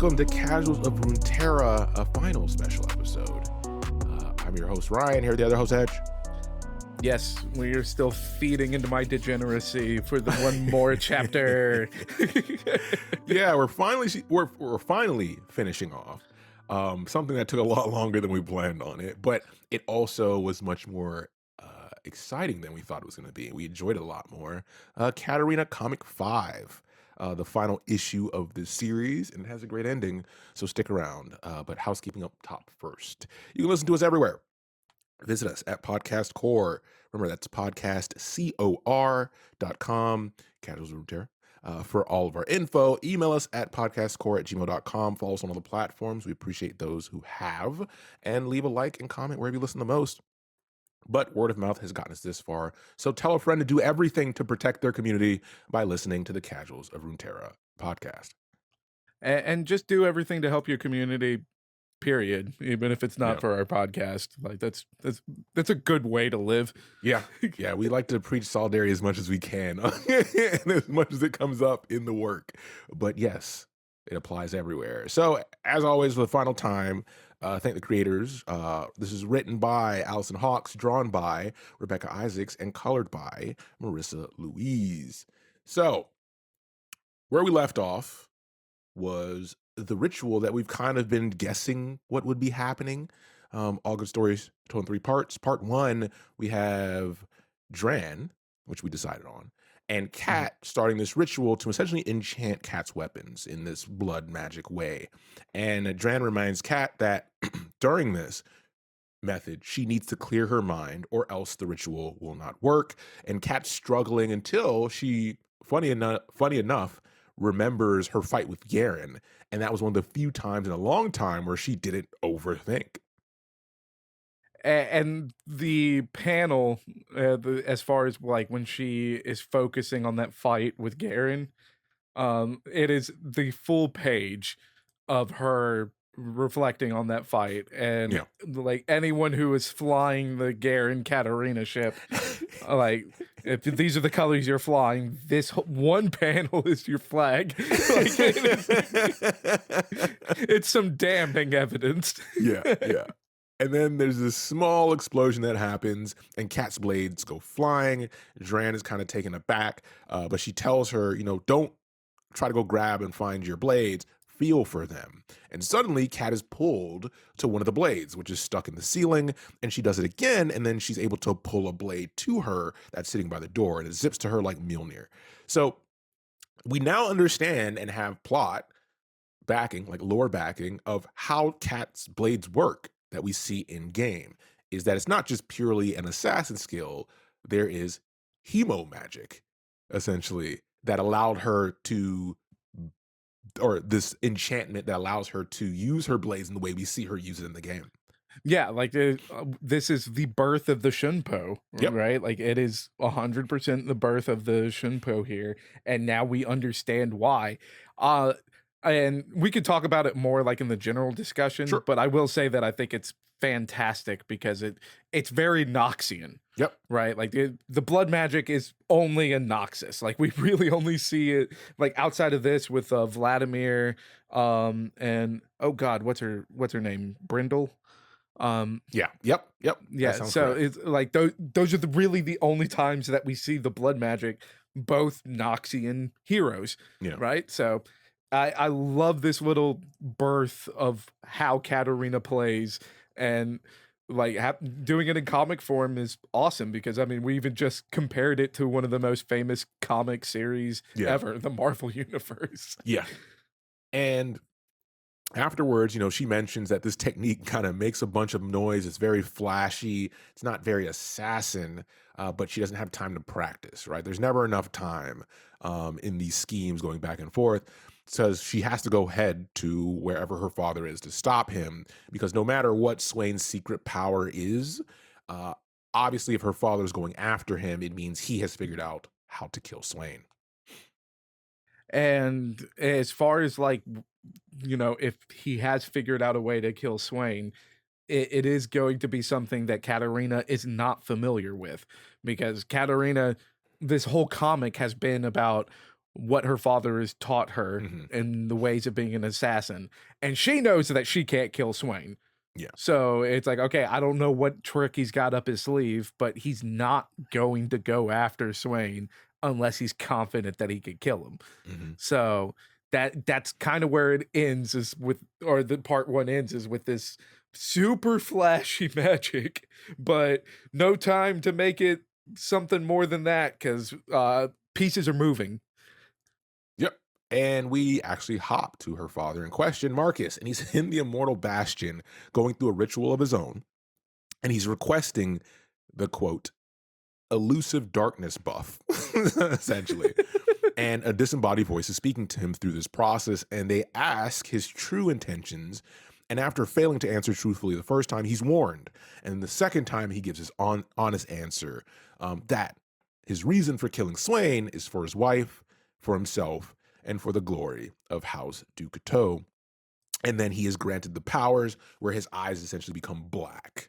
welcome to Casuals of Runeterra, a final special episode. I'm your host, Ryan, here with the other host, Edge. Yes, we are still feeding into my degeneracy for the one more chapter. Yeah, we're finally finishing off something that took a lot longer than we planned on it, but it also was much more exciting than we thought it was going to be. We enjoyed it a lot more. Katarina Comic 5. The final issue of this series, and it has a great ending, so stick around. But housekeeping up top first. You can listen to us everywhere. Visit us at Podcast Core. Remember, that's podcastcor.com, Casuals of Runeterra. For all of our info, email us at podcastcore@gmail.com. Follow us on all the platforms. We appreciate those who have. And leave a like and comment wherever you listen the most. But word of mouth has gotten us this far, so tell a friend to do everything to protect their community by listening to the Casuals of Runeterra podcast. And just do everything to help your community, period, even if it's not for our podcast. Like that's a good way to live. Yeah, we like to preach solidarity as much as we can and as much as it comes up in the work. But yes, it applies everywhere. So as always, for the final time, thank the creators. This is written by Allison Hawks, drawn by Rebekah Isaacs, and colored by Marissa Louise. So where we left off was the ritual that we've kind of been guessing what would be happening. All good stories told in 3 parts. Part 1, we have Dran, which we decided on, and Kat starting this ritual to essentially enchant Kat's weapons in this blood magic way. And Dran reminds Kat that during this method, she needs to clear her mind or else the ritual will not work. And Kat's struggling until she, funny enough, remembers her fight with Garen. And that was one of the few times in a long time where she didn't overthink. And the panel, as far as like when she is focusing on that fight with Garen, it is the full page of her reflecting on that fight. And like anyone who is flying the Garen Katarina ship, like if these are the colors you're flying, this one panel is your flag. Like, it's some damning evidence. Yeah. And then there's this small explosion that happens, and Kat's blades go flying. Dran is kind of taken aback, but she tells her, don't try to go grab and find your blades. Feel for them. And suddenly, Kat is pulled to one of the blades, which is stuck in the ceiling, and she does it again, and then she's able to pull a blade to her that's sitting by the door, and it zips to her like Mjolnir. So we now understand and have plot backing, like lore backing, of how Kat's blades work that we see in game, is that it's not just purely an assassin skill. There is hemo magic, essentially, that allowed her to, or this enchantment that allows her to use her blades in the way we see her use it in the game. Yeah, like this is the birth of the Shunpo, right? Like it is 100% the birth of the Shunpo here, and now we understand why. And we could talk about it more like in the general discussion, but I will say that I think it's fantastic because it's very Noxian. Right? Like the blood magic is only in Noxus. Like we really only see it like outside of this with Vladimir and oh god, what's her name? Brindle? Yep. Yeah, so correct. It's like those are really the only times that we see the blood magic, both Noxian heroes, right? So I love this little birth of how Katarina plays, and like doing it in comic form is awesome because I mean we even just compared it to one of the most famous comic series ever, the Marvel Universe. Yeah, and afterwards, she mentions that this technique kind of makes a bunch of noise. It's very flashy. It's not very assassin, but she doesn't have time to practice, right? There's never enough time in these schemes going back and forth. Says she has to go head to wherever her father is to stop him, because no matter what Swain's secret power is, obviously if her father's going after him, it means he has figured out how to kill Swain. And as far as like, if he has figured out a way to kill Swain, it is going to be something that Katarina is not familiar with, because Katarina, this whole comic has been about what her father has taught her Mhm. in the ways of being an assassin, and she knows that she can't kill Swain. Yeah. So it's like, okay, I don't know what trick he's got up his sleeve, but he's not going to go after Swain unless he's confident that he could kill him. Mhm. So that's kind of where it ends, is with, or the part one ends is with this super flashy magic, but no time to make it something more than that, because pieces are moving. Yep. And we actually hop to her father in question, Marcus, and he's in the Immortal Bastion going through a ritual of his own, and he's requesting the quote, elusive darkness buff, essentially. And a disembodied voice is speaking to him through this process, and they ask his true intentions. And after failing to answer truthfully the first time, he's warned. And the second time, he gives his honest answer that his reason for killing Swain is for his wife, for himself, and for the glory of House Ducateau. And then he is granted the powers where his eyes essentially become black.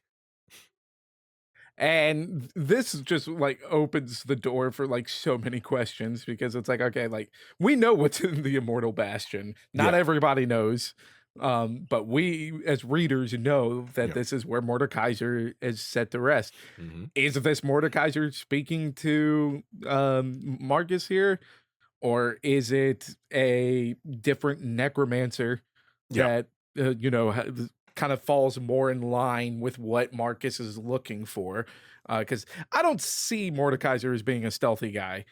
And this just like opens the door for like so many questions, because it's like, okay, like we know what's in the Immortal Bastion. Not Yeah. everybody knows. But we as readers know that Yeah. this is where Mordekaiser is set to rest. Mhm. Is this Mordekaiser speaking to Marcus here? Or is it a different necromancer Yeah. that, kind of falls more in line with what Marcus is looking for? Because I don't see Mordekaiser as being a stealthy guy.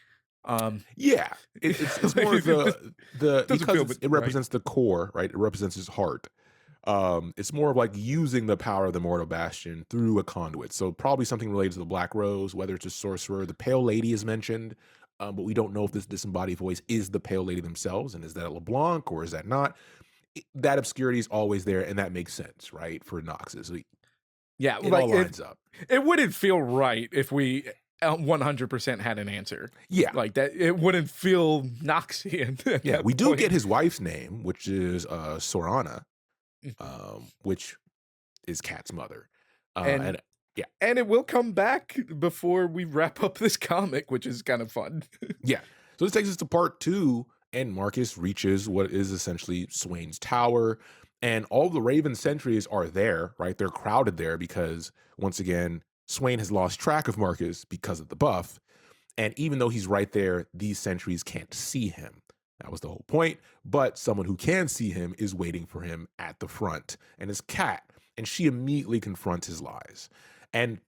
Yeah, it's more of the Doesn't feel because it right. represents the core, right? It represents his heart. It's more of like using the power of the Mortal Bastion through a conduit. So probably something related to the Black Rose, whether it's a sorcerer. The Pale Lady is mentioned, but we don't know if this disembodied voice is the Pale Lady themselves, and is that a LeBlanc or is that not? That obscurity is always there, and that makes sense, right? For Noxus, Yeah, it all lines up. it wouldn't feel right if we 100% had an answer. Yeah, Like that, it wouldn't feel Noxian. At yeah. that We do point. get his wife's name, which is Sorana, which is Cat's mother. And And yeah, and it will come back before we wrap up this comic, which is kind of fun. yeah. So this takes us to part 2, and Marcus reaches what is essentially Swain's tower, and all the Raven sentries are there, right? They're crowded there because, once again, Swain has lost track of Marcus because of the buff, and even though he's right there, these sentries can't see him. That was the whole point, but someone who can see him is waiting for him at the front, and it's Kat, and she immediately confronts his lies. And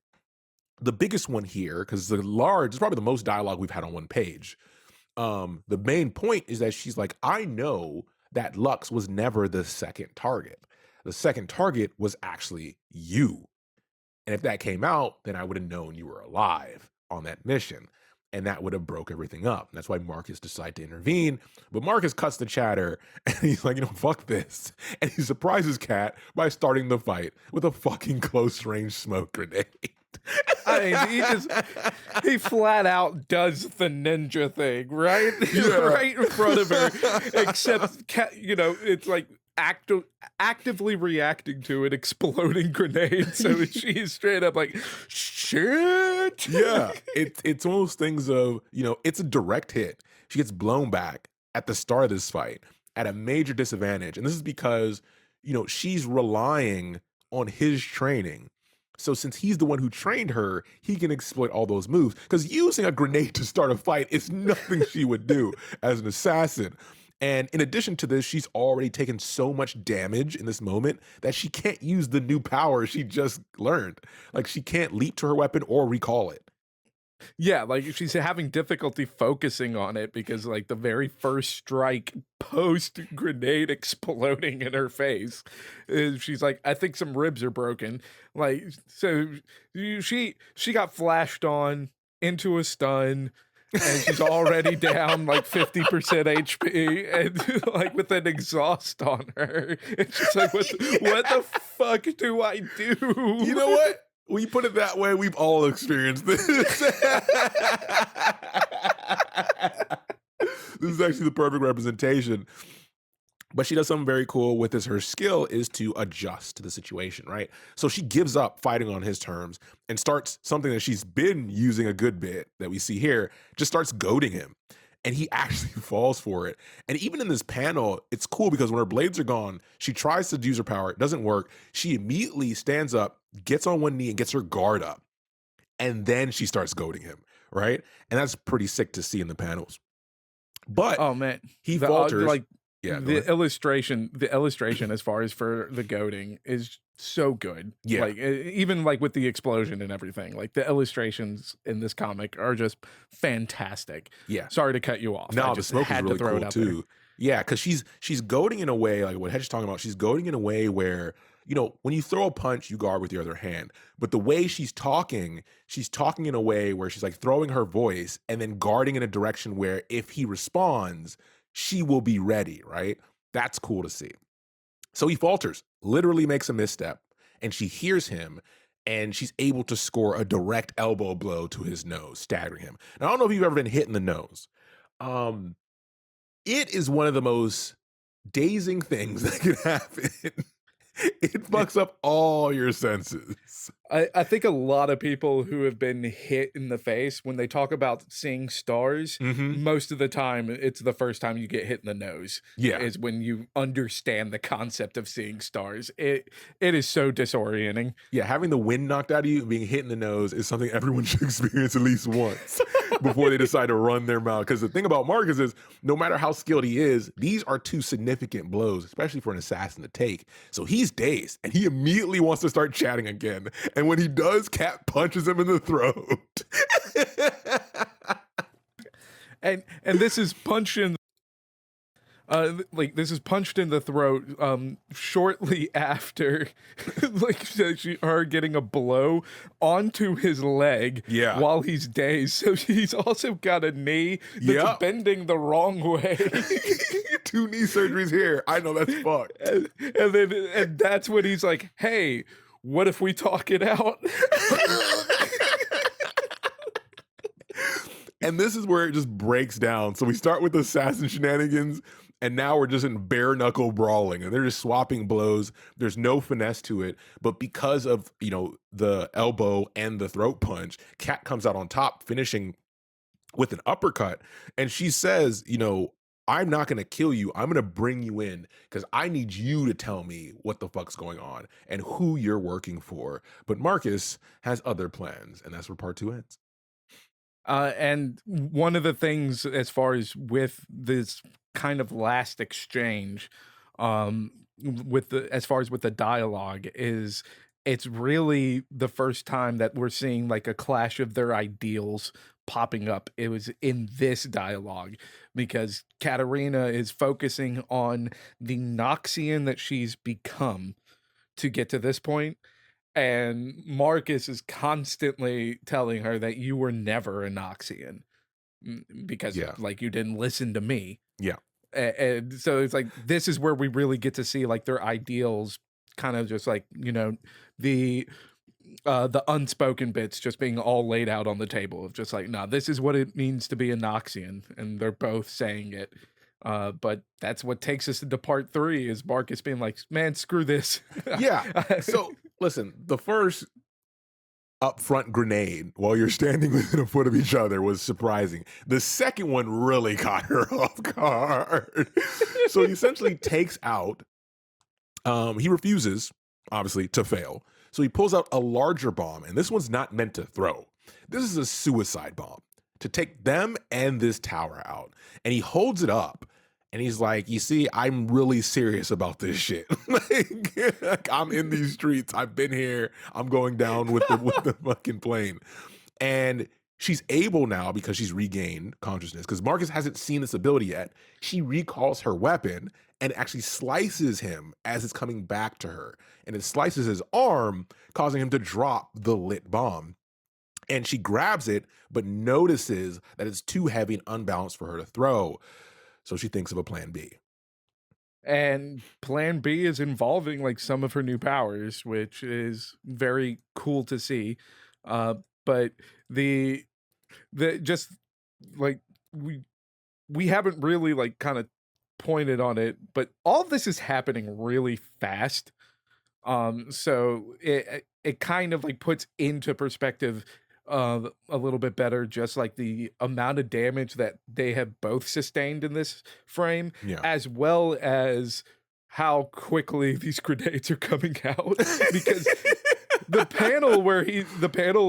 the biggest one here, because it's probably the most dialogue we've had on one page. The main point is that she's like, I know that Lux was never the second target. The second target was actually you. And if that came out, then I would have known you were alive on that mission. And that would have broke everything up. That's why Marcus decided to intervene. But Marcus cuts the chatter and he's like, fuck this. And he surprises Kat by starting the fight with a fucking close range smoke grenade. I mean, he flat out does the ninja thing, right? Yeah. Right in front of her. Except, it's like actively reacting to an exploding grenade. So she's straight up like, shit. Yeah, it's one of those things of, it's a direct hit. She gets blown back at the start of this fight at a major disadvantage. And this is because, she's relying on his training. So since he's the one who trained her, he can exploit all those moves. Because using a grenade to start a fight is nothing she would do as an assassin. And in addition to this, she's already taken so much damage in this moment that she can't use the new power she just learned. Like, she can't leap to her weapon or recall it. Yeah, like she's having difficulty focusing on it because like the very first strike post grenade exploding in her face, she's like, I think some ribs are broken. Like, so she got flashed on into a stun, and she's already down like 50% HP, and like with an exhaust on her. It's just like, what the fuck do I do? You know what? When you put it that way, we've all experienced this. This is actually the perfect representation. But she does something very cool with this. Her skill is to adjust to the situation, right? So she gives up fighting on his terms and starts something that she's been using a good bit that we see here, just starts goading him. and he actually falls for it. And even in this panel, it's cool because when her blades are gone, she tries to use her power. It doesn't work. She immediately stands up, gets on one knee, and gets her guard up. And then she starts goading him, right? And that's pretty sick to see in the panels. But Oh man, he the falters. like Yeah, go ahead. the illustration as far as for the goading is so good. Yeah, Like even like with the explosion and everything, like the illustrations in this comic are just fantastic. yeah. Sorry to cut you off. I No, the just smoke is had to really throw it cool out there. too. Yeah, because she's goading in a way like what Hedge is talking about. She's goading in a way where when you throw a punch, you guard with your other hand. But the way she's talking in a way where she's like throwing her voice and then guarding in a direction where if he responds, she will be ready. Right? That's cool to see. So he falters, literally makes a misstep, and she hears him, and she's able to score a direct elbow blow to his nose, staggering him. Now, I don't know if you've ever been hit in the nose. Um, it is one of the most dazing things that can happen. It fucks up all your senses. I think a lot of people who have been hit in the face, when they talk about seeing stars, Mhm. most of the time it's the first time you get hit in the nose Yeah. is when you understand the concept of seeing stars. It is so disorienting. Yeah, having the wind knocked out of you and being hit in the nose is something everyone should experience at least once before they decide to run their mouth. Because the thing about Marcus is, no matter how skilled he is, these are two significant blows, especially for an assassin to take. So he's dazed, and he immediately wants to start chatting again. And when he does, Cat punches him in the throat. And this is punched in like this is punched in the throat shortly after like her getting a blow onto his leg Yeah. while he's dazed, so he's also got a knee that's Yep. bending the wrong way. 2 knee surgeries here. I know that's fucked. And that's when he's like, hey, what if we talk it out? And this is where it just breaks down. So we start with assassin shenanigans, and now we're just in bare knuckle brawling, and they're just swapping blows. There's no finesse to it, but because of the elbow and the throat punch, Cat comes out on top, finishing with an uppercut, and she says, I'm not going to kill you. I'm going to bring you in because I need you to tell me what the fuck's going on and who you're working for. But Marcus has other plans, and that's where part 2 ends. And one of the things as far as with this kind of last exchange, with the as far as with the dialogue is it's really the first time that we're seeing like a clash of their ideals popping up. It was in this dialogue because Katarina is focusing on the Noxian that she's become to get to this point, and Marcus is constantly telling her that you were never a Noxian because Yeah. like you didn't listen to me. Yeah. And so it's like this is where we really get to see like their ideals kind of just like, the unspoken bits just being all laid out on the table of just like, no, this is what it means to be a Noxian, and they're both saying it. But that's what takes us into part 3 is Marcus being like, man, screw this. Yeah. So listen, the first upfront grenade while you're standing within a foot of each other was surprising. The second one really caught her off guard. So he essentially takes out, he refuses, obviously, to fail. So he pulls out a larger bomb, and this one's not meant to throw. This is a suicide bomb to take them and this tower out. And he holds it up. And he's like, you see, I'm really serious about this shit. like, I'm in these streets. I've been here. I'm going down with the fucking plane. And she's able now, because she's regained consciousness, because Marcus hasn't seen this ability yet. She recalls her weapon and actually slices him as it's coming back to her. And it slices his arm, causing him to drop the lit bomb. And she grabs it, but notices that it's too heavy and unbalanced for her to throw. So she thinks of a plan B. And plan B is involving like some of her new powers, which is very cool to see. But the just like we haven't really like kind of pointed on it, but all of this is happening really fast. So it kind of like puts into perspective a little bit better, just like the amount of damage that they have both sustained in this frame, Yeah. as well as how quickly these grenades are coming out. Because the panel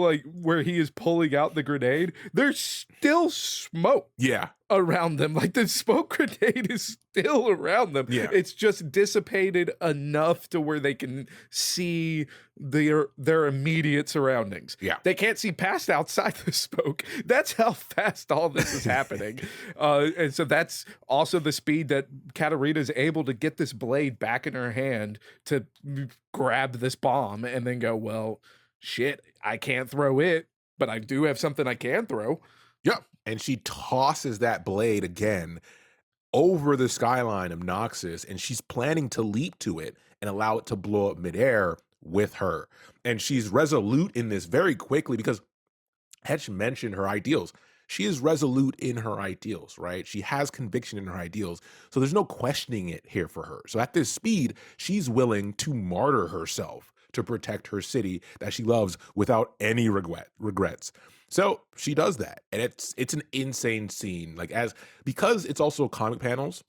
like where he is pulling out the grenade, there's still smoke Yeah. around them. Like the smoke grenade is still around them. Yeah. It's just dissipated enough to where they can see their immediate surroundings. Yeah. They can't see past outside the smoke. That's how fast all this is happening. And so that's also the speed that Katarina is able to get this blade back in her hand to grab this bomb and then go, well, shit, I can't throw it, but I do have something I can throw. Yep. And she tosses that blade again over the skyline of Noxus, and she's planning to leap to it and allow it to blow up midair with her. And she's resolute in this very quickly because Hedge mentioned her ideals. She is resolute in her ideals, right? She has conviction in her ideals. So there's no questioning it here for her. So at this speed, she's willing to martyr herself to protect her city that she loves without any regrets. So she does that. And it's an insane scene. Because it's also comic panels,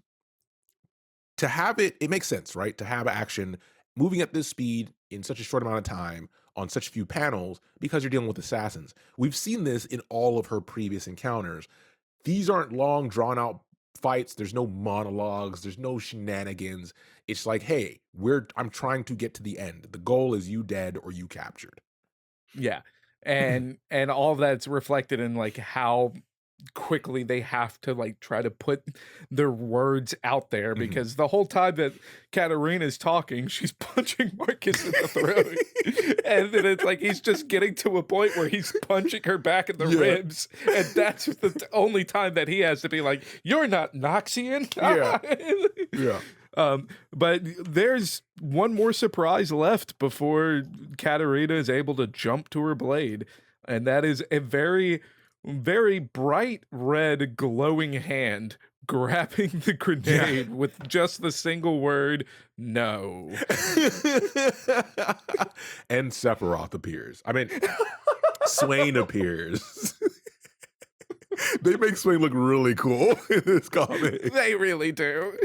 to have it makes sense, right? To have action moving at this speed in such a short amount of time on such few panels because you're dealing with assassins. We've seen this in all of her previous encounters. These aren't long, drawn out fights. There's no monologues. There's no shenanigans. It's like, hey, I'm trying to get to the end. The goal is you dead or you captured. Yeah. And all of that's reflected in like how quickly they have to like try to put their words out there, because the whole time that Katarina's talking, she's punching Marcus in the throat. And then it's like he's just getting to a point where he's punching her back in the ribs. And that's the only time that he has to be like, you're not Noxian. Yeah. But there's one more surprise left before Katarina is able to jump to her blade. And that is a very, very bright red glowing hand grabbing the grenade with just the single word, no. And Sephiroth appears. I mean, Swain appears. They make Swain look really cool in this comic. They really do.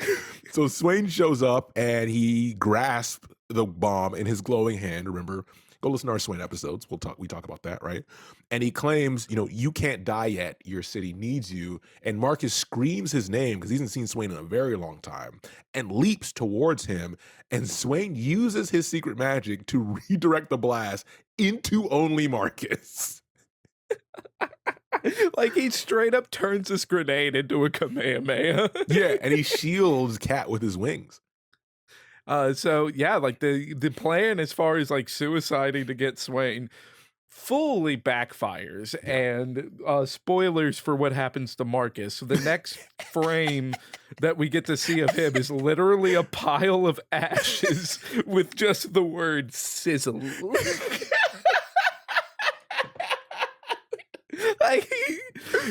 So Swain shows up and he grasps the bomb in his glowing hand. Remember, go listen to our Swain episodes. We talk about that, right? And he claims, you can't die yet. Your city needs you. And Marcus screams his name because he hasn't seen Swain in a very long time and leaps towards him. And Swain uses his secret magic to redirect the blast into only Marcus. Like he straight up turns this grenade into a Kamehameha. Yeah, and he shields Cat with his wings. So yeah, like the plan as far as like suiciding to get Swain fully backfires. And spoilers for what happens to Marcus. The next frame that we get to see of him is literally a pile of ashes with just the word sizzle. Like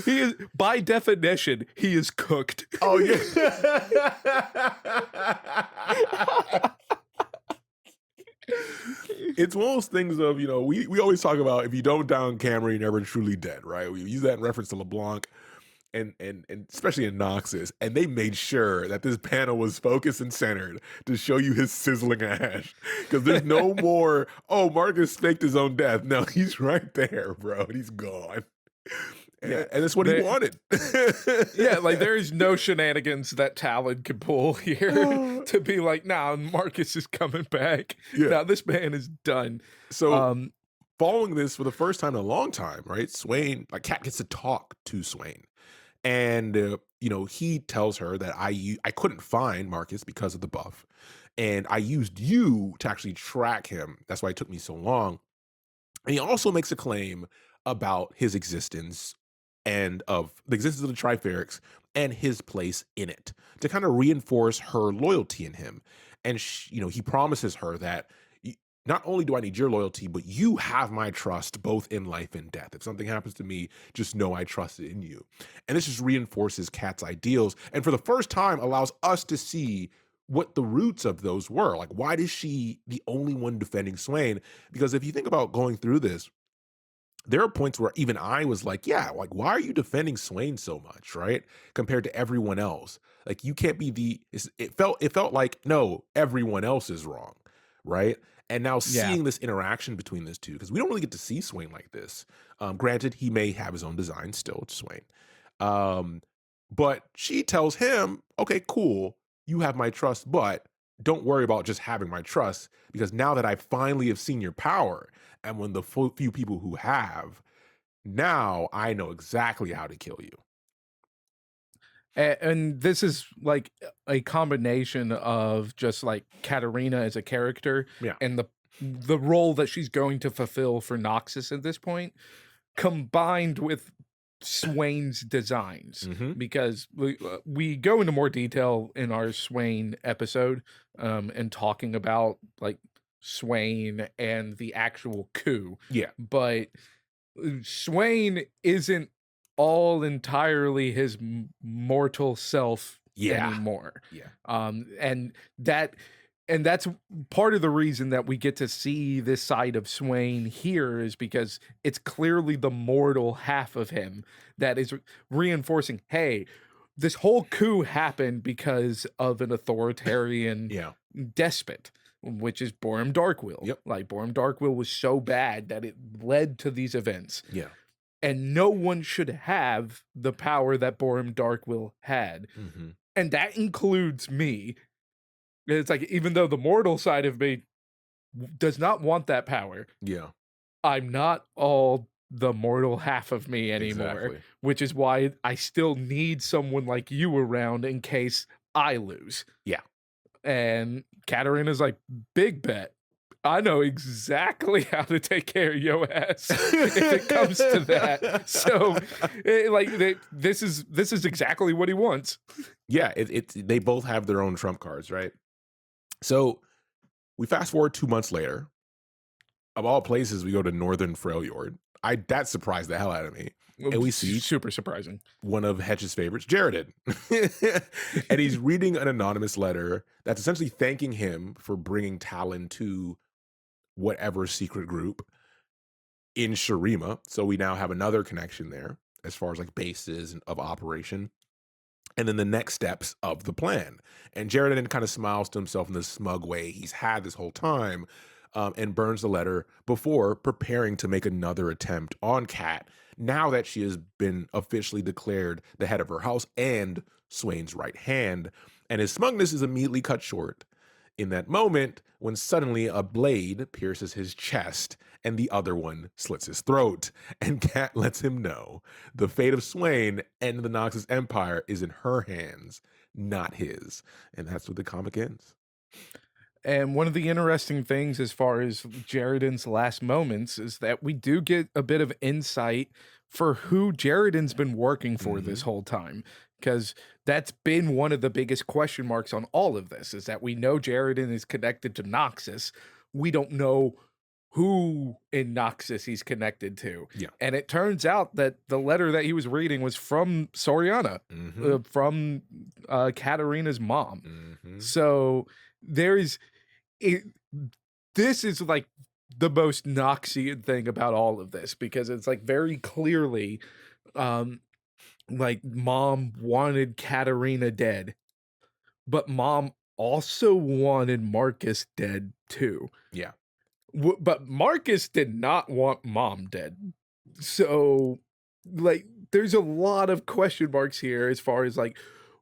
he is, by definition, he is cooked. Oh yeah. It's one of those things of, we always talk about if you don't down camera, you're never truly dead, right? We use that in reference to LeBlanc and especially in Noxus. And they made sure that this panel was focused and centered to show you his sizzling ash. Because there's no more, oh, Marcus faked his own death. No, he's right there, bro. He's gone. And that's what he wanted. Yeah, like there is no shenanigans that Talon can pull here to be like, nah, Marcus is coming back. Yeah. Now this man is done. So following this for the first time in a long time, right? Swain, like Cat gets to talk to Swain. And, he tells her that I couldn't find Marcus because of the buff. And I used you to actually track him. That's why it took me so long. And he also makes a claim about his existence and of the existence of the Triferix and his place in it to kind of reinforce her loyalty in him. And, he promises her that not only do I need your loyalty, but you have my trust both in life and death. If something happens to me, just know I trust in you. And this just reinforces Kat's ideals. And for the first time allows us to see what the roots of those were. Like, why is she the only one defending Swain? Because if you think about going through this, there are points where even I was like, yeah, like, why are you defending Swain so much, right? Compared to everyone else. Like, you can't be it felt like, no, everyone else is wrong, right? And now Yeah. seeing this interaction between these two, because we don't really get to see Swain like this. Granted, he may have his own design still, it's Swain. Um, but she tells him, okay, cool, you have my trust, but don't worry about just having my trust, because now that I finally have seen your power, and when the few people who have, now I know exactly how to kill you. And this is like a combination of just like Katarina as a character Yeah. and the role that she's going to fulfill for Noxus at this point, combined with Swain's designs, Hmm. because we go into more detail in our Swain episode, and talking about like Swain and the actual coup, Yeah. but Swain isn't all entirely his mortal self Yeah. anymore. Yeah. And that's part of the reason that we get to see this side of Swain here, is because it's clearly the mortal half of him that is reinforcing, hey, this whole coup happened because of an authoritarian Yeah. despot, which is Borum Darkwill. Yep. Like, Borum Darkwill was so bad that it led to these events, Yeah. and no one should have the power that Borum Darkwill had. Hmm. And that includes me. It's like, even though the mortal side of me does not want that power, Yeah. I'm not all the mortal half of me anymore, Exactly. which is why I still need someone like you around in case I lose. Yeah. And Katarina's like, big bet. I know exactly how to take care of your ass if it comes to that. So, this is exactly what he wants. Yeah. They both have their own trump cards, right? So we fast forward 2 months later. Of all places, we go to Northern Freljord. That surprised the hell out of me. And we see Super surprising. one of Hedge's favorites, Jaredin. And he's reading an anonymous letter that's essentially thanking him for bringing Talon to whatever secret group in Shurima. So we now have another connection there as far as like bases of operation. And then the next steps of the plan. And Jaredin kind of smiles to himself in this smug way he's had this whole time, and burns the letter before preparing to make another attempt on Kat, now that she has been officially declared the head of her house and Swain's right hand. And his smugness is immediately cut short in that moment when suddenly a blade pierces his chest and the other one slits his throat. And Kat lets him know the fate of Swain and the Noxus Empire is in her hands, not his. And that's where the comic ends. And one of the interesting things as far as Jaredin's last moments is that we do get a bit of insight for who Jaredin's been working for this whole time. Because that's been one of the biggest question marks on all of this, is that we know Jaredin is connected to Noxus. We don't know who in Noxus he's connected to. Yeah. And it turns out that the letter that he was reading was from Soriana, from Katarina's mom. So there's this is like the most Noxian thing about all of this, because it's like very clearly like mom wanted Katarina dead, but mom also wanted Marcus dead too. Yeah. But Marcus did not want mom dead. So like there's a lot of question marks here as far as like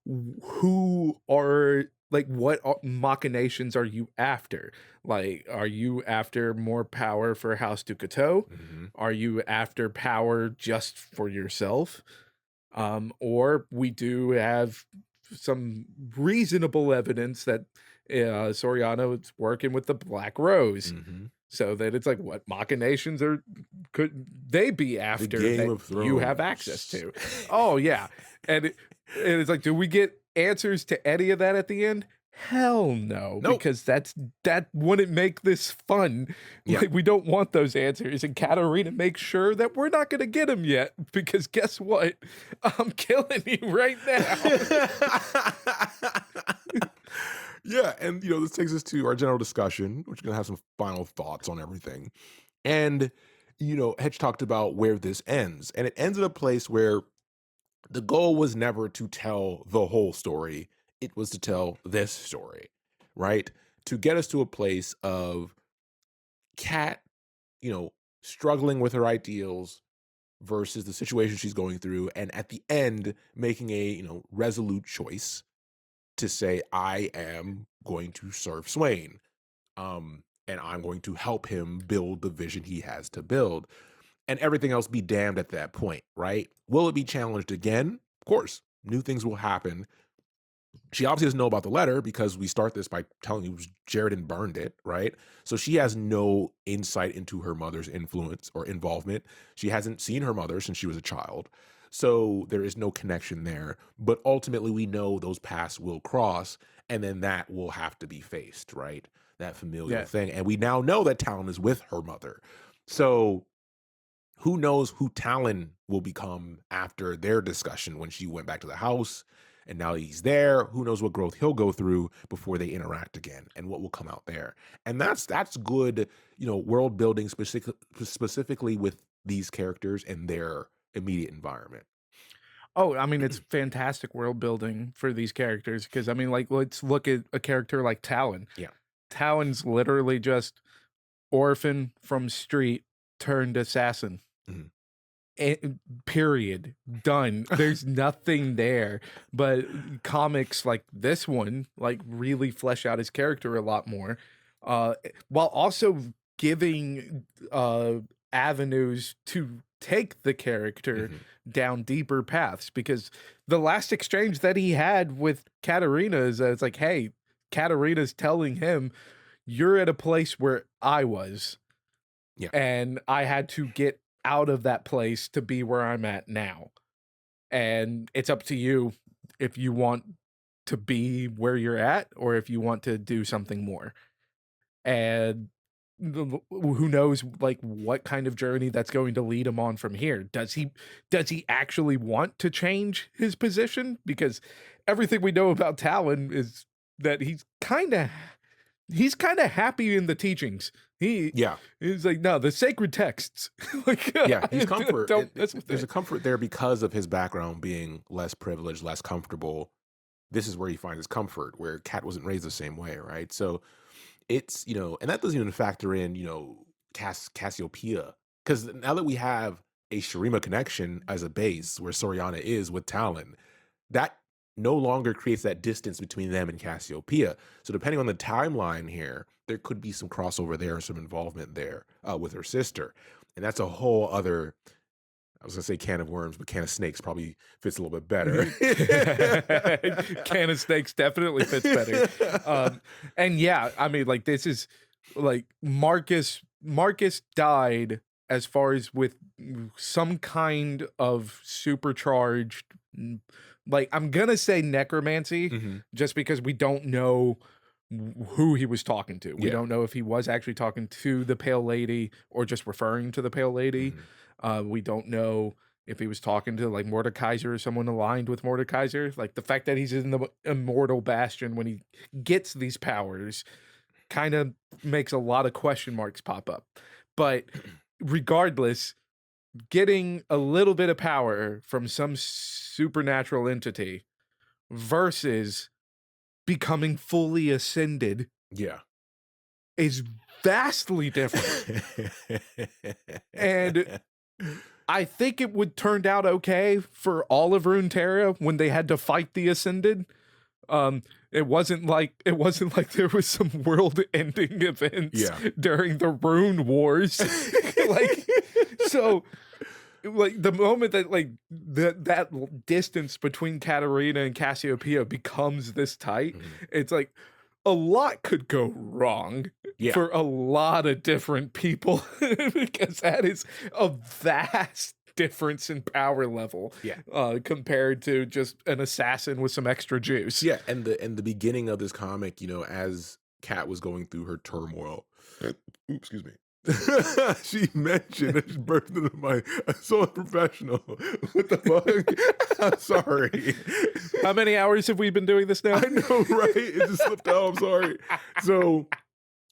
who are like what machinations are you after? Like, are you after more power for House Ducato? Are you after power just for yourself? Or we do have some reasonable evidence that Soriano is working with the Black Rose. So that it's like, what machinations could they be after that you have access to? Oh yeah, and it's like, do we get answers to any of that at the end? Hell no, Nope. because that wouldn't make this fun. Yeah. Like, we don't want those answers, and Katarina makes sure that we're not going to get them yet, because guess what? I'm killing you right now. Yeah, and this takes us to our general discussion, which is gonna have some final thoughts on everything. And Hedge talked about where this ends, and it ends in a place where the goal was never to tell the whole story. It was to tell this story, right? To get us to a place of Kat, you know, struggling with her ideals versus the situation she's going through. And at the end, making a, resolute choice to say, I am going to serve Swain. And I'm going to help him build the vision he has to build. And everything else be damned at that point, right? Will it be challenged again? Of course, new things will happen. She obviously doesn't know about the letter because we start this by telling you Jaredon burned it, right? So she has no insight into her mother's influence or involvement. She hasn't seen her mother since she was a child. So there is no connection there. But ultimately, we know those paths will cross, and then that will have to be faced, right? That familial thing. And we now know that Talon is with her mother. So who knows who Talon will become after their discussion when she went back to the house and now he's there. Who knows what growth he'll go through before they interact again and what will come out there. And that's good, world building specifically with these characters and their immediate environment. Oh, I mean, it's fantastic world building for these characters because, I mean, like, let's look at a character like Talon. Yeah. Talon's literally just orphan from street turned assassin. Period. Done. There's nothing there. But comics like this one, like, really flesh out his character a lot more, while also giving avenues to take the character down deeper paths. Because the last exchange that he had with Katarina is it's like, hey, Katarina's telling him, you're at a place where I was. Yeah. And I had to get out of that place to be where I'm at now. And it's up to you if you want to be where you're at or if you want to do something more. And who knows, like, what kind of journey that's going to lead him on from here. Does he actually want to change his position? Because everything we know about Talon is that he's kind of happy in the teachings. He's like, no, the sacred texts. Like, he's comfort. There's a comfort there because of his background being less privileged, less comfortable. This is where he finds his comfort, where Kat wasn't raised the same way, right? So it's, and that doesn't even factor in, Cassiopeia. Because now that we have a Shurima connection as a base where Soriana is with Talon, that no longer creates that distance between them and Cassiopeia. So depending on the timeline here, there could be some crossover there, some involvement there with her sister. And that's a whole other, I was going to say can of worms, but can of snakes probably fits a little bit better. Can of snakes definitely fits better. And yeah, I mean, like, this is like Marcus died as far as with some kind of supercharged, like, I'm gonna say necromancy, just because we don't know who he was talking to. We don't know if he was actually talking to the Pale Lady or just referring to the Pale Lady. We don't know if he was talking to, like, Mordekaiser or someone aligned with Mordekaiser. Like, the fact that he's in the Immortal Bastion when he gets these powers kind of makes a lot of question marks pop up. But regardless, getting a little bit of power from some supernatural entity versus becoming fully ascended is vastly different. And I think it would turn out okay for all of Runeterra when they had to fight the Ascended. It wasn't like there was some world-ending events during the Rune Wars. Like the moment that, like, that distance between Katarina and Cassiopeia becomes this tight, it's like a lot could go wrong for a lot of different people because that is a vast difference in power level compared to just an assassin with some extra juice. And the beginning of this comic, as Kat was going through her turmoil, excuse me, she mentioned that she burst into my so unprofessional. What the fuck? I'm sorry. How many hours have we been doing this now? I know, right? It just slipped out. I'm sorry. So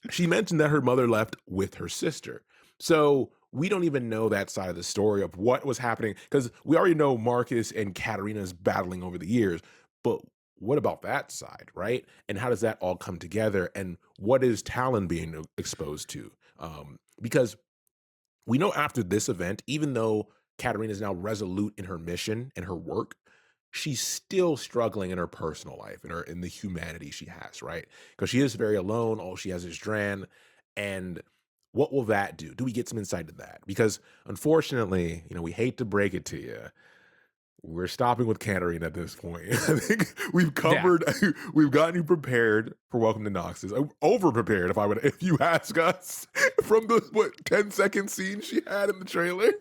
she mentioned that her mother left with her sister. So we don't even know that side of the story of what was happening because we already know Marcus and Katarina's battling over the years, but what about that side, right? And how does that all come together? And what is Talon being exposed to? Because we know after this event, even though Katarina is now resolute in her mission and her work, she's still struggling in her personal life, in the humanity she has, right? Because she is very alone. All she has is Dran. And what will that do? Do we get some insight into that? Because unfortunately, we hate to break it to you, we're stopping with Katarina at this point. I think we've Yeah. covered, we've gotten you prepared for Welcome to Noxus. Over prepared, if you ask us, from the 10-second scene she had in the trailer.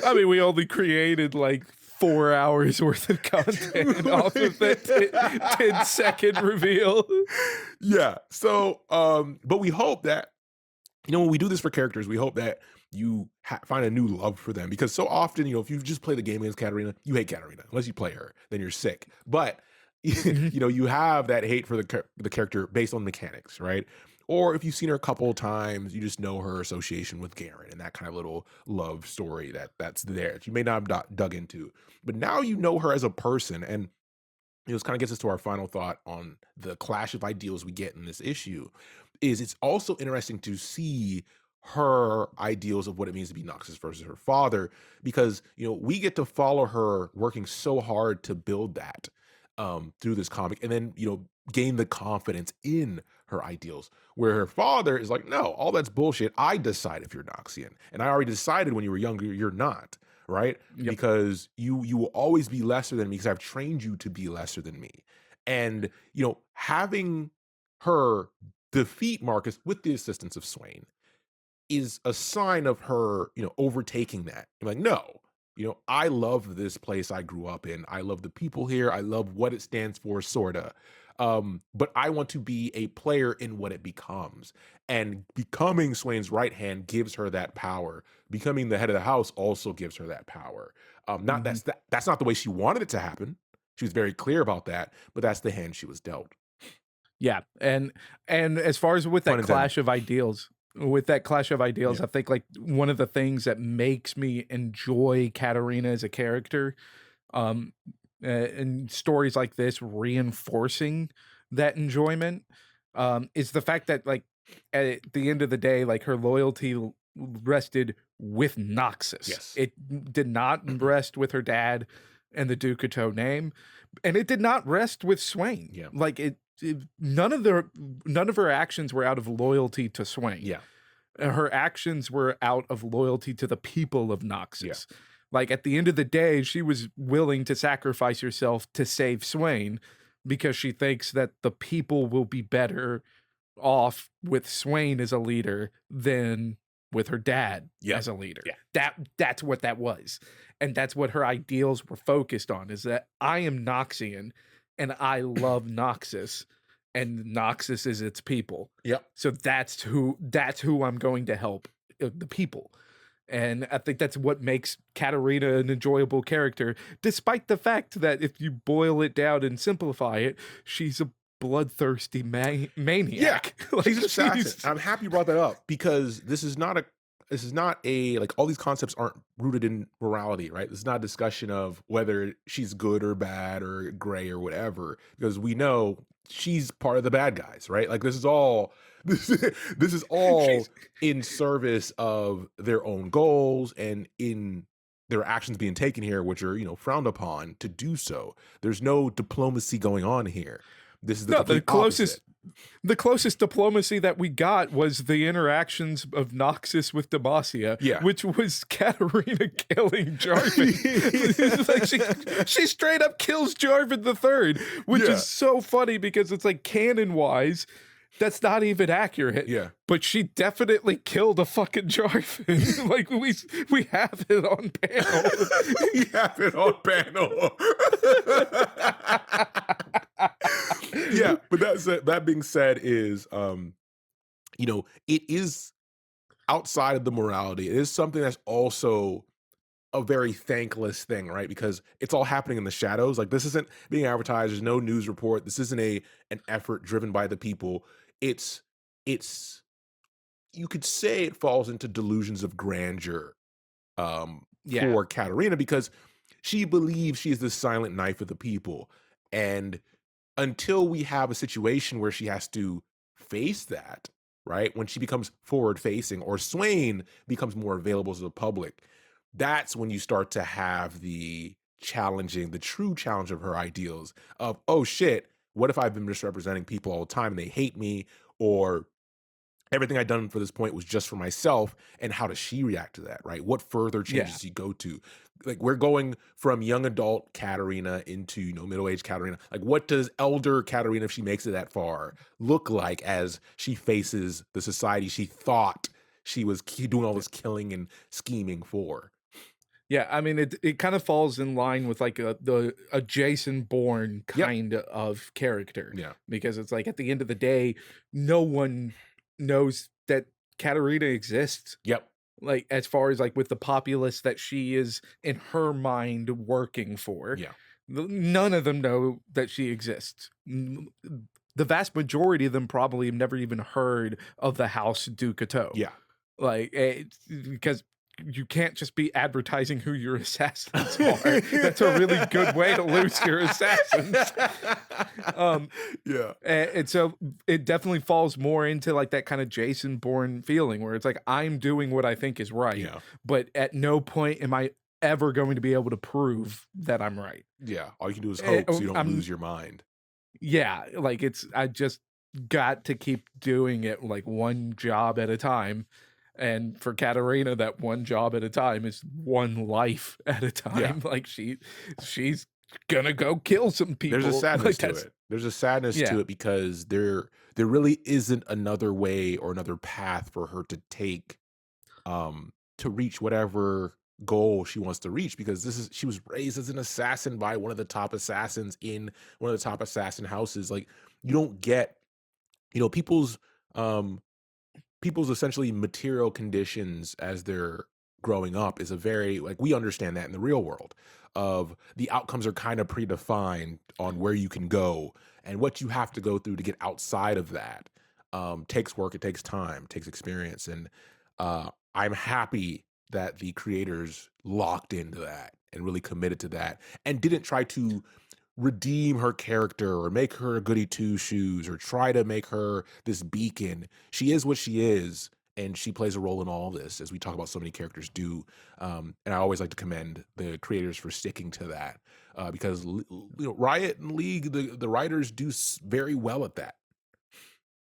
I mean, we only created like 4 hours worth of content off of that 10-second reveal. Yeah. So, but we hope that, when we do this for characters, we hope that you find a new love for them because so often, if you just play the game against Katarina, you hate Katarina. Unless you play her, then you're sick. But Mhm. you have that hate for the character based on mechanics, right? Or if you've seen her a couple of times, you just know her association with Garen and that kind of little love story that's there that you may not have dug into. But now you know her as a person, and this kind of gets us to our final thought on the clash of ideals we get in this issue. Is it's also interesting to see her ideals of what it means to be Noxus versus her father, because we get to follow her working so hard to build that through this comic, and then gain the confidence in her ideals, where her father is like, no, all that's bullshit. I decide if you're Noxian, and I already decided when you were younger you're not, right? Yep. Because you will always be lesser than me because I've trained you to be lesser than me. And having her defeat Marcus with the assistance of Swain is a sign of her, overtaking that. I'm like, no, I love this place I grew up in. I love the people here. I love what it stands for, sorta. But I want to be a player in what it becomes. And becoming Swain's right hand gives her that power. Becoming the head of the house also gives her that power. Not Mhm. that's not the way she wanted it to happen. She was very clear about that, but that's the hand she was dealt. Yeah, and as far as Pun intended. with that clash of Yeah. ideals, I think like one of the things that makes me enjoy Katarina as a character, um, and stories like this reinforcing that enjoyment, is the fact that like at the end of the day, like her loyalty rested with Noxus. Yes. It did not rest with her dad and the Ducato name, and it did not rest with Swain. Yeah. Like none of her actions were out of loyalty to Swain. Yeah. Her actions were out of loyalty to the people of Yeah. Noxus. Like at the end of the day, she was willing to sacrifice herself to save Swain because she thinks that the people will be better off with Swain as a leader than with her dad Yeah. as a leader. Yeah. That's what that was. And that's what her ideals were focused on, is that I am Noxian and I love Noxus and Noxus is its people. Yep. So that's who I'm going to help, the people. And I think that's what makes Katarina an enjoyable character, despite the fact that if you boil it down and simplify it, she's a bloodthirsty Yeah, maniac. Like she's an assassin. she's I'm happy you brought that up because this is not a like all these concepts aren't rooted in morality, right? This is not a discussion of whether she's good or bad or gray or whatever, because we know she's part of the bad guys, right? Like this is all this is all she's in service of their own goals and in their actions being taken here, which are, frowned upon to do so. There's no diplomacy going on here. This is the no, complete opposite. the closest diplomacy that we got was the interactions of Noxus with Demacia, Yeah. which was Katarina killing Jarvan. It's like she straight up kills Jarvan the Third, which Yeah. is so funny because it's like canon wise, that's not even accurate. Yeah. But she definitely killed a fucking Jarvan. Like we have it on panel. We have it on panel. Yeah, but that being said is it is outside of the morality. It is something that's also a very thankless thing, right? Because it's all happening in the shadows. Like this isn't being advertised. There's no news report. This isn't an effort driven by the people. It's it's you could say it falls into delusions of grandeur Yeah. for Katarina because she believes she is the silent knife of the people. And until we have a situation where she has to face that, right? When she becomes forward facing or Swain becomes more available to the public, that's when you start to have the true challenge of her ideals of, oh shit, what if I've been misrepresenting people all the time and they hate me? Or everything I'd done for this point was just for myself, and how does she react to that, right? What further changes Yeah. does she go to? Like, we're going from young adult Katarina into, middle-aged Katarina. Like, what does elder Katarina, if she makes it that far, look like as she faces the society she thought she was doing all this killing and scheming for? Yeah, I mean, it kind of falls in line with like a Jason Bourne Yep. kind of character, Yeah. because it's like at the end of the day, no one knows that Katarina exists. Yep. Like as far as like with the populace that she is in her mind working for, Yeah. none of them know that she exists. The vast majority of them probably have never even heard of the House Ducateau. Yeah. Like, because you can't just be advertising who your assassins are. That's a really good way to lose your assassins. Yeah. And so it definitely falls more into like that kind of Jason Bourne feeling where it's like, I'm doing what I think is right, Yeah. but at no point am I ever going to be able to prove that I'm right. Yeah. All you can do is hope so you don't I'm lose your mind. Yeah, like I just got to keep doing it like one job at a time. And for Katarina, that one job at a time is one life at a time. Like she's gonna go kill some people. There's a sadness Like to that's it. There's a sadness yeah. to it because there really isn't another way or another path for her to take to reach whatever goal she wants to reach, because she was raised as an assassin by one of the top assassins in one of the top assassin houses. Like, you don't get, people's people's essentially material conditions as they're growing up is a very, like, we understand that in the real world of the outcomes are kind of predefined on where you can go, and what you have to go through to get outside of that takes work, it takes time, takes experience. And I'm happy that the creators locked into that and really committed to that and didn't try to redeem her character or make her a goody two shoes or try to make her this beacon. She is what she is, and she plays a role in all this, as we talk about so many characters do. And I always like to commend the creators for sticking to that, because Riot and League, the writers do very well at that.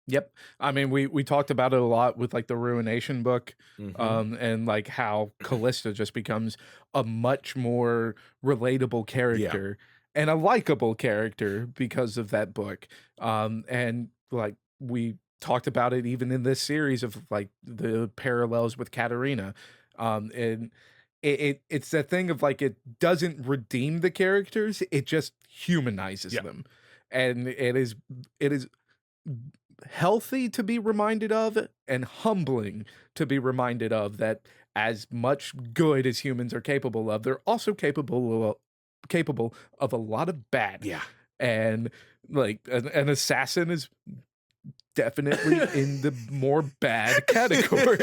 Yep. I mean, we talked about it a lot with like the Ruination book, and like how Callista just becomes a much more relatable character and a likable character because of that book. And like we talked about it even in this series of like the parallels with Katarina. And it's that thing of like it doesn't redeem the characters, it just humanizes them. And it is healthy to be reminded of and humbling to be reminded of that as much good as humans are capable of, they're also capable of a lot of bad. Yeah. And like an assassin is definitely in the more bad category.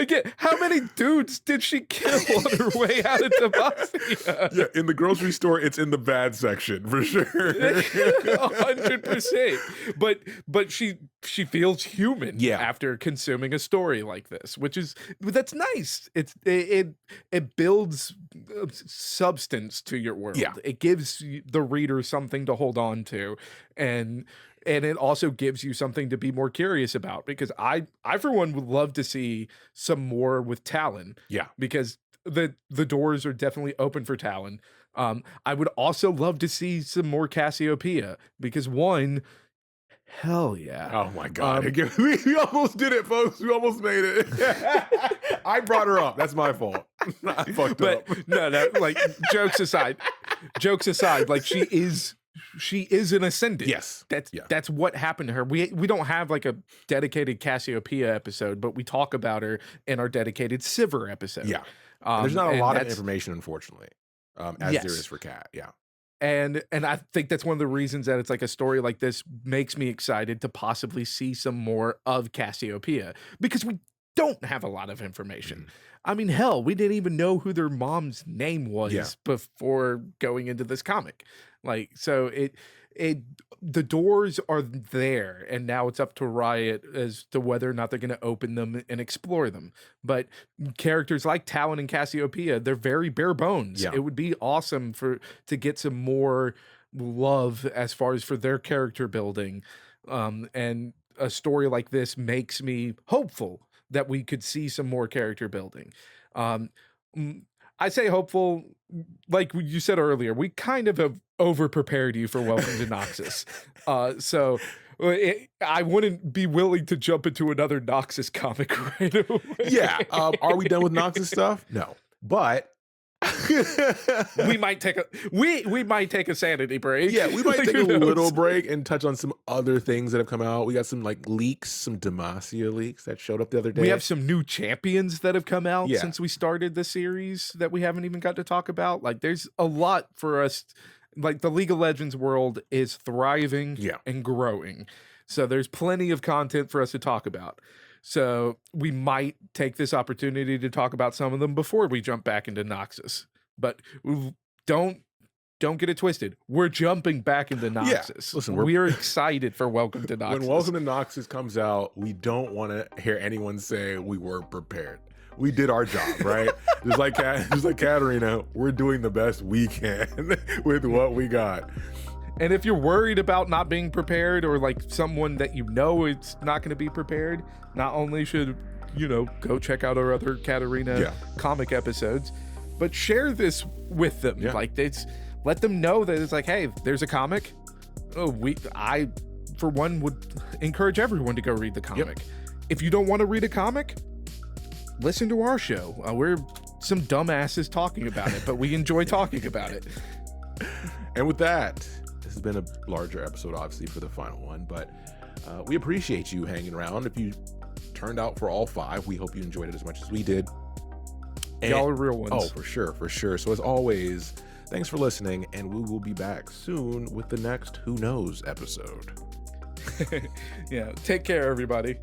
Again, how many dudes did she kill on her way out of Demacia? Yeah, in the grocery store, it's in the bad section for sure. 100%. But she feels human Yeah. after consuming a story like this, that's nice. It builds substance to your world. Yeah. It gives the reader something to hold on to, and it also gives you something to be more curious about, because I for one would love to see some more with Talon. Yeah. Because the doors are definitely open for Talon. I would also love to see some more Cassiopeia, because one, hell yeah. Oh my God. We almost did it, folks. We almost made it. I brought her up. That's my fault. I fucked up. No, like jokes aside, like she is an ascendant. Yes. That's what happened to her. We don't have like a dedicated Cassiopeia episode, but we talk about her in our dedicated Sivir episode. Yeah. There's not a lot of information, unfortunately, as there is for Cat. Yeah. And I think that's one of the reasons that it's like a story like this makes me excited to possibly see some more of Cassiopeia, because we don't have a lot of information. I mean, hell, we didn't even know who their mom's name was before going into this comic. Like, so the doors are there, and now it's up to Riot as to whether or not they're going to open them and explore them. But characters like Talon and Cassiopeia, they're very bare bones. It would be awesome to get some more love as far as for their character building. And a story like this makes me hopeful that we could see some more character building. I say hopeful, like you said earlier, we kind of have over-prepared you for Welcome to Noxus. So I wouldn't be willing to jump into another Noxus comic right away. Yeah. Are we done with Noxus stuff? No. But we might take a sanity break. Yeah, we might take a little break and touch on some other things that have come out. We got some like leaks, some Demacia leaks that showed up the other day. We have some new champions that have come out since we started the series that we haven't even got to talk about. Like, there's a lot for us. Like, the League of Legends world is thriving and growing. So there's plenty of content for us to talk about. So we might take this opportunity to talk about some of them before we jump back into Noxus. But don't get it twisted. We're jumping back into Noxus. Listen, we are excited for Welcome to Noxus. When Welcome to Noxus comes out, we don't want to hear anyone say we weren't prepared. We did our job, right? just like Katarina, we're doing the best we can with what we got. And if you're worried about not being prepared, or like someone that you know is not going to be prepared, not only should, go check out our other Katarina comic episodes, but share this with them. Like, let them know that it's like, hey, there's a comic. I, for one, would encourage everyone to go read the comic. If you don't want to read a comic, listen to our show. We're some dumbasses talking about it, but we enjoy talking about it. And with that, this has been a larger episode, obviously, for the final one, but we appreciate you hanging around. If you turned out for all 5, we hope you enjoyed it as much as we did. And, y'all are real ones. Oh, for sure. So as always, thanks for listening, and we will be back soon with the next Who Knows episode. Take care, everybody.